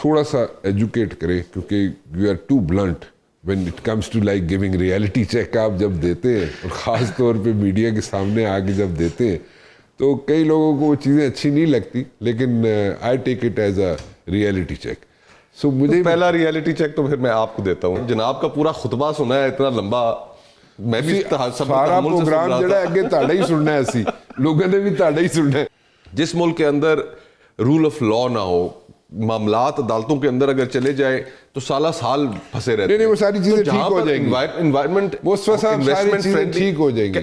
تھوڑا سا ایجوکیٹ کریں, کیونکہ you are too blunt when it comes to like giving reality check. آپ جب دیتے ہیں اور خاص طور پہ میڈیا کے سامنے آ کے جب دیتے ہیں تو کئی لوگوں کو وہ چیزیں اچھی نہیں لگتی, لیکن I take it as a reality check. So مجھے پہلا ریئلٹی چیک تو پھر میں آپ کو دیتا ہوں. جناب کا پورا خطبہ سنا ہے اتنا لمبا, میں بھی سارا پروگرام جڑا ہے اگے تہاڈا ہی سننا ہے, اسی لوگوں نے بھی تہاڈا ہی سننا ہے. جس ملک کے اندر رول آف لا نہ ہو, معاملات عدالتوں کے اندر اگر چلے جائے تو سالہ سال پھنسے رہتے ہیں. نہیں وہ ساری چیزیں ٹھیک ہو جائیں گی. انوائرمنٹ مصطفیٰ صاحب ساری چیزیں ٹھیک ہو جائیں گی.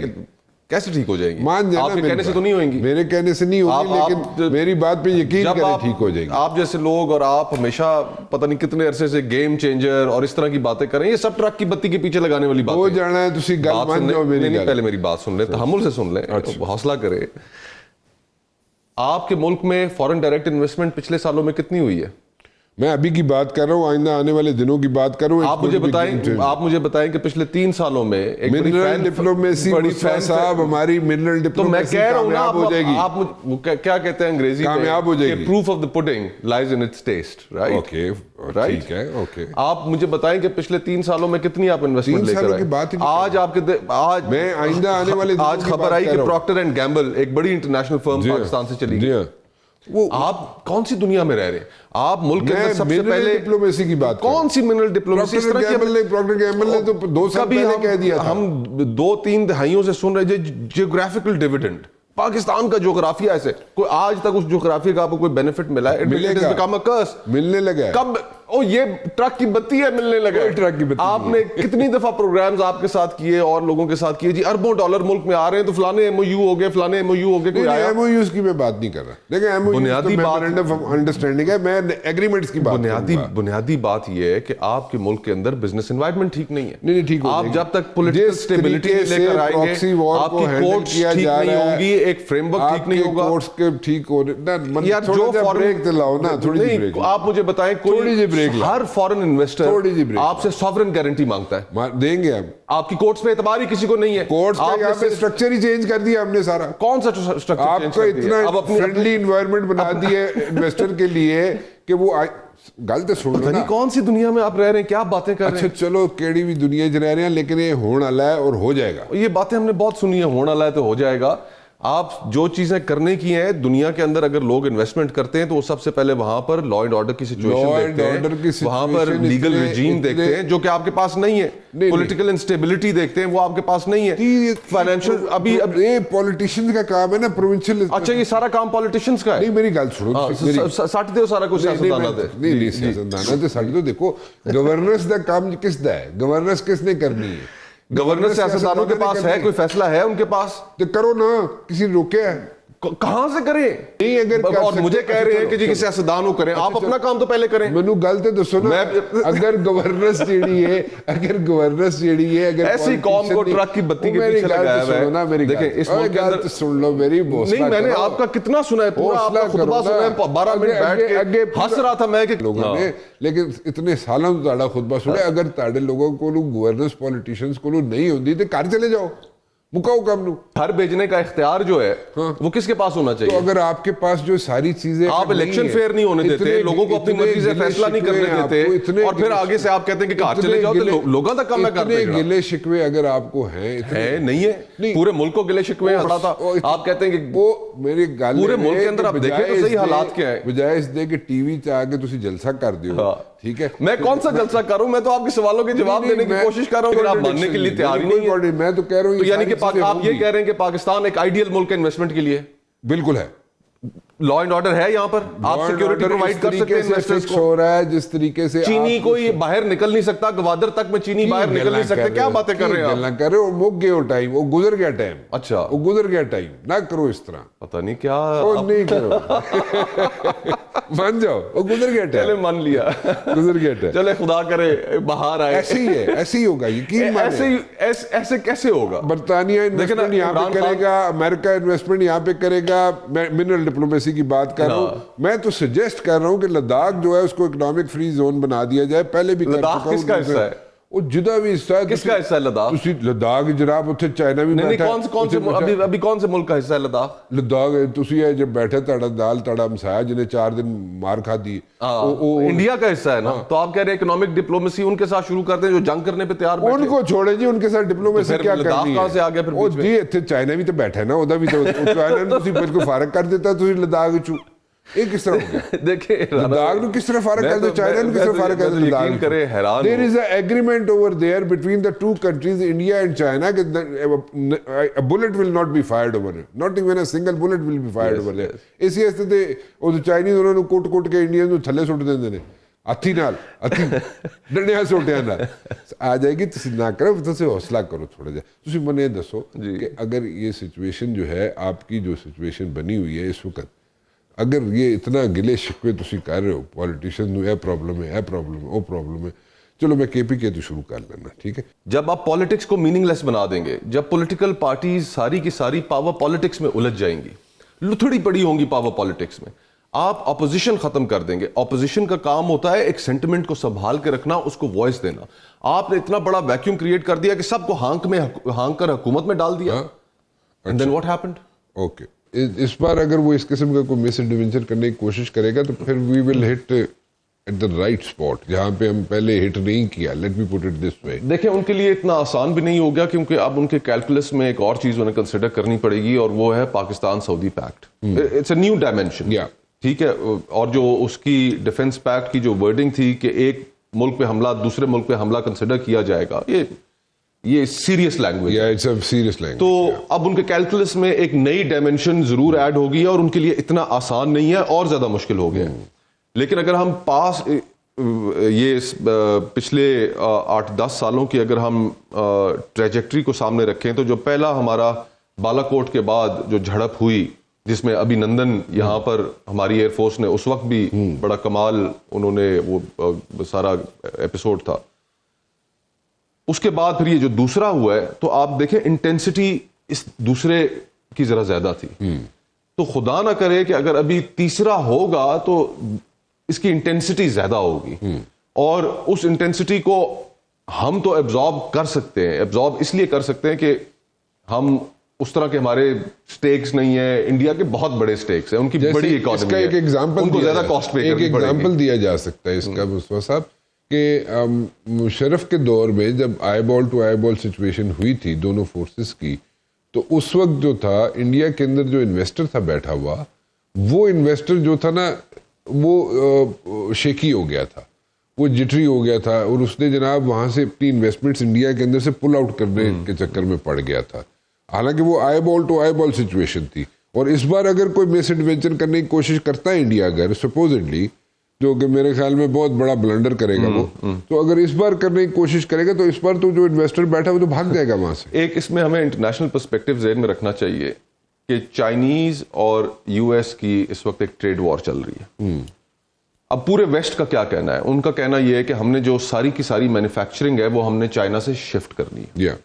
کیسے ٹھیک ہو جائیں گی؟ مان جانا, آپ کے کہنے سے تو نہیں ہوئیں گی. میرے کہنے سے نہیں ہوگی, لیکن میری بات پہ یقین کریں ٹھیک ہو جائیں گی. آپ جیسے لوگ اور آپ ہمیشہ پتہ نہیں کتنے عرصے سے گیم چینجر اور اس طرح کی باتیں کریں, یہ سب ٹرک کی بتی کے پیچھے لگانے والی بات وہ جانا ہے. تسی گل مان جاؤ میری گل. پہلے میری بات سن لیں, تحمل سے سن لیں, حوصلہ کریں. آپ کے ملک میں فورن ڈائریکٹ انویسٹمنٹ پچھلے سالوں میں کتنی ہوئی ہے؟ میں ابھی کی بات کر رہا ہوں, آئندہ آنے والے دنوں کی بات کر رہا ہوں. آپ مجھے بتائیں کہ پچھلے 3 سالوں میں منرل ڈپلومیسی صاحب, ہماری منرل ڈپلومیسی کامیاب ہو جائے گی. آپ کیا کہتے ہیں انگریزی میں, کامیاب ہو جائے گی. Proof of the pudding لائز in its test, right? Okay ٹھیک ہے, اوکے. آپ مجھے بتائیں کہ پچھلے 3 سالوں میں کتنی آپ انویسٹمنٹ لے کر آئے؟ آج آپ کے میں آئندہ آنے والے آج خبر آئی کہ پروکٹر اینڈ گیمبل ایک بڑی انٹرنیشنل فرم پاکستان سے چلی گئی. وہ آپ کون سی دنیا میں رہ رہے ہیں؟ آپ ملک کے اندر سب سے پہلے ڈپلومیسی کی بات, کون سی منرل ڈپلومیسی؟ پروکٹر گیمبل نے تو 2 سال پہلے کہہ دیا تھا. ہم 2-3 دہائیوں سے سن رہے ہیں جیوگرافیکل ڈیویڈنڈ. پاکستان کا جغرافیہ ایسے, کوئی آج تک اس جغرافیہ کا آپ کو کوئی بینیفٹ ملا ہے؟ ملنے لگا ہے. کب؟ یہ ٹرک کی بتی ہے, ملنے لگا ہے. ٹرک کی بتی. آپ نے کتنی دفعہ پروگرامز آپ کے ساتھ کیے اور لوگوں کے ساتھ کیے, جی اربوں ڈالر ملک میں آ رہے ہیں تو فلانے ایم او یو ہو گئے, فلانے ایم او یو ہو گئے. کوئی ایم او یوز کی میں بات نہیں کر رہا, دیکھیں ایم او یوز تو میمورنڈم آف انڈرسٹینڈنگ ہے, میں ایگریمنٹس کی بات کر رہا ہوں. بنیادی بات یہ ہے کہ آپ کے ملک کے اندر بزنس انوائرمنٹ ٹھیک نہیں ہے. نہیں ٹھیک ہو آپ جب تک پولیٹیکل سٹیبلٹی لے کر آئیں گے, آپ کی کورٹس ٹھیک نہیں ہوں گی, ایک فریم ورک ٹھیک نہیں ہوگا. کورٹس کے ٹھیک ہو رہے یار, جو بریک دلاؤ نا, تھوڑی سی بریک. آپ مجھے بتائیں, کوئی ہر فورن انویسٹر آپ سے سوورن گارنٹی مانگتا ہے, دیں گے. آپ کی کورٹس پہ اعتبار ہی کسی کو نہیں ہے. کورٹس کا یہاں پہ سٹرکچر ہی چینج کر دیا ہم نے سارا. کون سا سٹرکچر آپ کو اتنا فرینڈلی انوائرمنٹ بنا دیے انویسٹر کے لیے کہ وہ گل تو سن لو نا. کون سی دنیا میں آپ رہ رہے ہیں, کیا باتیں کر رہے ہیں. اچھا چلو کیڑی بھی دنیا چ رہ رہے ہیں, لیکن یہ ہونے والا ہے اور ہو جائے گا. یہ باتیں ہم نے بہت سنی ہے, ہونے والا ہے تو ہو جائے گا. آپ جو چیزیں کرنے کی ہیں دنیا کے اندر, اگر لوگ انویسٹمنٹ کرتے ہیں تو وہ سب سے پہلے وہاں پر لا اینڈ آرڈر کی سچویشن دیکھتے ہیں, وہاں پر لیگل ریجیم دیکھتے ہیں جو کہ آپ کے پاس نہیں ہے, پولیٹیکل انسٹیبلٹی دیکھتے ہیں وہ آپ کے پاس نہیں ہے, فائنینشیل. ابھی یہ پولیٹیشنز کا کام ہے نا, پروونشل. اچھا یہ سارا کام پولیٹیشنز کا ہے؟ نہیں میری گل سنو, سٹ دو سارا کچھ سیاستدانوں دے. نہیں سیاستدانوں تے سٹ دو. دیکھو گورننس دا کام کس دا ہے, گورننس کس نے کرنی ہے؟ گورنر سیاستدانوں کے پاس ہے, کوئی فیصلہ ہے ان کے پاس تو کرو نا, کسی روکے ہے؟ کہاں سے کریں؟ نہیں اگر اور مجھے کہہ رہے ہیں کہ جی سیاستدان ہو کریں, آپ اپنا کام تو پہلے کریں. مینوں گل تے دسو نا, اگر گورننس جیڑی ہے, اگر ایسی قوم کو ٹرک کی بتی کے پیچھے لگایا ہوا ہے. دیکھیں اس ملک کے اندر سن لو میری بوسلا. نہیں میں نے آپ کا کتنا سنا ہے, پورا آپ کا خطبہ سنا ہے, 12 منٹ بیٹھ کے ہنس رہا تھا میں کہ لوگوں نے, لیکن اتنے سالوں تو تہاڈا خطبہ سنا. اگر تہاڈے لوگوں کو گورننس پولیٹیشینز کو نہیں ہوندی تے گھر چلے جاؤ, مکاؤ کام نو. گھر بھیجنے کا اختیار جو ہے وہ کس کے پاس ہونا چاہیے؟ تو اگر آپ کے پاس جو ساری چیزیں, آپ الیکشن فیئر نہیں ہونے دیتے, لوگوں کو اپنی مرضی سے فیصلہ نہیں کرنے دیتے, اور پھر آگے سے آپ کہتے ہیں کہ گھر چلے جاؤ, تو لوگوں تک کم نہ کرتے. گلے شکوے اگر آپ کو ہیں, نہیں ہے, پورے ملک کو گلے شکوے آتا تھا. آپ کہتے ہیں کہ وہ میری گل پورے ملک کے اندر آپ دیکھیں تو صحیح حالات کیا ہے, بجائے اس دے کہ ٹی وی چاہ کے تسی جلسہ کر دیو. ٹھیک ہے, میں کون سا جلسہ کروں, میں تو آپ کے سوالوں کے جواب دینے کی کوشش کر رہا ہوں, آپ ماننے کے لیے تیار ہی نہیں ہے. میں تو کہہ رہا ہوں, یعنی کہ آپ یہ کہہ رہے ہیں کہ پاکستان ایک آئیڈیل ملک ہے انویسٹمنٹ کے لیے؟ بالکل ہے. لا اینڈ آرڈر ہے یہاں پر, آپ سیکیورٹی پرووائڈ کر سکتے ہیں انویسٹرز کو. ہو رہا ہے جس طریقے سے چینی کوئی باہر نکل نہیں سکتا, گوادر تک میں چینی باہر نکل نہیں سکتے. کیا باتیں کر رہے ہیں آپ؟ گلاں کر رہے ہو, مک گئے ہو ٹائم, وہ گزر گیا ٹائم. اچھا وہ گزر گیا ٹائم, نہ کرو اس طرح. پتہ نہیں کیا, وہ نہیں کرو, مان جاؤ, وہ گزر گیا ٹائم. چلے مان لیا, گزر گیا ٹائم. چلے خدا کرے باہر آئے. ایسے ہی ہے, ایسے ہی ہوگا, یقین مانیں. ایسے کیسے ہوگا؟ برطانیہ انویسٹمنٹ یہاں پہ کرے گا, امریکہ انویسٹمنٹ یہاں پہ کرے گا. میں منرل ڈپلومیسی کی بات کر رہا ہوں. میں تو سجیسٹ کر رہا ہوں کہ لداخ جو ہے اس کو اکنامک فری زون بنا دیا جائے. پہلے بھی لداخ کس کا حصہ ہے؟ وہ جدا بھی حصہ ہے. کس کا حصہ ہے لداخ؟ لداخ جناب اتنے چائنا بھی بیٹھا ہے. ابھی کون سے ملک کا حصہ ہے لداخ؟ لداخ تسی ہے جب بیٹھے تڑا دال تڑا مسایا جنہیں 4 دن مار کھا دی. انڈیا کا حصہ ہے نا. تو آپ کہہ رہے ہیں اکنامک ڈپلومیسی ان کے ساتھ شروع کر دیں جو جنگ کرنے پہ تیار بیٹھے. ان کو چھوڑے جی, ان کے ساتھ ڈپلومیسی کیا کرنی ہے. لداخ کہاں سے آ گیا پھر؟ جی اتنے چائنا بھی تو بیٹھا ہے نا, وہ بھی تو چائنا نے تسی بالکل فارغ کر دیتا تسی لداخ چو. یہ کس طرح ہو گیا؟ دیکھیں لداخ نو کس طرح فارغ کر دے, چائنا نو کس طرح فارغ کر دے لداخ. کرے حیران. There is an agreement over there between the two countries, India and China, that a bullet will not be fired over it. Not even a single bullet will be fired over there. اسی واسطے تے وہ Chinese انہوں نے کوٹ کے Indian نو تھلے سٹ دیندے نے ہاتھی نال, ہاتھی ڈنڈیاں سوٹیاں نال. آ جائے گی تسی نہ کرو, تسی حوصلہ کرو تھوڑا جا. تسی منے دسو کہ اگر یہ سچویشن جو ہے آپ کی جو سچویشن بنی ہوئی ہے اس وقت, اگر یہ اتنا گلے شکوے تسی کر رہے ہو پولیٹیشین نو, یہ پرابلم ہے, یہ پرابلم ہے, وہ پرابلم ہے, چلو میں کے پی کے تو شروع کر لینا, ٹھیک ہے. جب آپ پالیٹکس کو میننگ لیس بنا دیں گے, جب پولیٹیکل پارٹیز ساری کی ساری پاور پالیٹکس میں الجھ جائیں گی, لتھڑی پڑی ہوں گی پاور پالیٹکس میں, آپ اپوزیشن ختم کر دیں گے. اپوزیشن کا کام ہوتا ہے ایک سینٹیمنٹ کو سنبھال کے رکھنا, اس کو وائس دینا. آپ نے اتنا بڑا ویکیوم کریٹ کر دیا کہ سب کو ہانک کر حکومت میں ڈال دیا. And then what happened? Okay, اس بار اگر وہ اس قسم کا کوئی مس انٹروینشن کرنے کی کوشش کرے گا تو پھر we will hit at the right spot جہاں پہ ہم پہلے ہٹ نہیں کیا. Let me put it this way. دیکھیں ان کے لیے اتنا آسان بھی نہیں ہو گیا, کیونکہ اب ان کے کیلکولس میں ایک اور چیز انہیں کنسیڈر کرنی پڑے گی, اور وہ ہے Pakistan Saudi pact. It's a new dimension. ٹھیک ہے, اور جو اس کی ڈیفنس پیکٹ کی جو ورڈنگ تھی کہ ایک ملک پہ حملہ دوسرے ملک پہ حملہ کنسیڈر کیا جائے گا, یہ سیریس لینگویج ہے. تو اب ان کے کیلکولس میں ایک نئی ڈائمینشن ضرور ایڈ ہوگی, اور ان کے لیے اتنا آسان نہیں ہے, اور زیادہ مشکل ہو گیا. لیکن اگر ہم یہ پچھلے 8-10 سالوں کی اگر ہم ٹریجیکٹری کو سامنے رکھیں, تو جو پہلا ہمارا بالا کوٹ کے بعد جو جھڑپ ہوئی, جس میں ابھی نندن یہاں پر ہماری ایئر فورس نے اس وقت بھی بڑا کمال انہوں نے وہ سارا ایپیسوڈ تھا, اس کے بعد پھر یہ جو دوسرا ہوا ہے, تو آپ دیکھیں انٹینسٹی اس دوسرے کی ذرا زیادہ تھی. تو خدا نہ کرے کہ اگر ابھی تیسرا ہوگا تو اس کی انٹینسٹی زیادہ ہوگی, اور اس انٹینسٹی کو ہم تو ایبزارب کر سکتے ہیں. ایبزارب اس لیے کر سکتے ہیں کہ ہم اس طرح کے ہمارے سٹیکس نہیں ہیں. انڈیا کے بہت بڑے سٹیکس ہیں, ان کی بڑی اکانومی ہے, ایک ایگزامپل ان کو زیادہ کاسٹ پے کرنی پڑے گی. ایک ایگزامپل دیا جا سکتا ہے اس کا مصطفیٰ صاحب, کہ مشرف کے دور میں جب آئی بال ٹو آئی بال سچویشن ہوئی تھی دونوں فورسز کی, تو اس وقت جو تھا انڈیا کے اندر جو انویسٹر تھا بیٹھا ہوا, وہ انویسٹر جو تھا نا وہ شیکی ہو گیا تھا, وہ جٹری ہو گیا تھا, اور اس نے جناب وہاں سے اپنی انویسٹمنٹس انڈیا کے اندر سے پل آؤٹ کرنے کے چکر میں پڑ گیا تھا. حالانکہ وہ آئی بال ٹو آئی بال سچویشن تھی. اور اس بار اگر کوئی مس ایڈونچر کرنے کی کوشش کرتا ہے انڈیا, اگر سپوزڈلی, جو کہ میرے خیال میں بہت بڑا بلنڈر کرے گا وہ, تو اگر اس بار کرنے کی کوشش کرے گا تو اس بار تو جو انویسٹر بیٹھا وہ تو بھاگ جائے گا وہاں سے. ایک اس میں ہمیں انٹرنیشنل پرسپیکٹو ذہن میں رکھنا چاہیے کہ چائنیز اور یو ایس کی اس وقت ایک ٹریڈ وار چل رہی ہے. اب پورے ویسٹ کا کیا کہنا ہے؟ ان کا کہنا یہ ہے کہ ہم نے جو ساری کی ساری مینوفیکچرنگ ہے وہ ہم نے چائنا سے شفٹ کرنی ہے.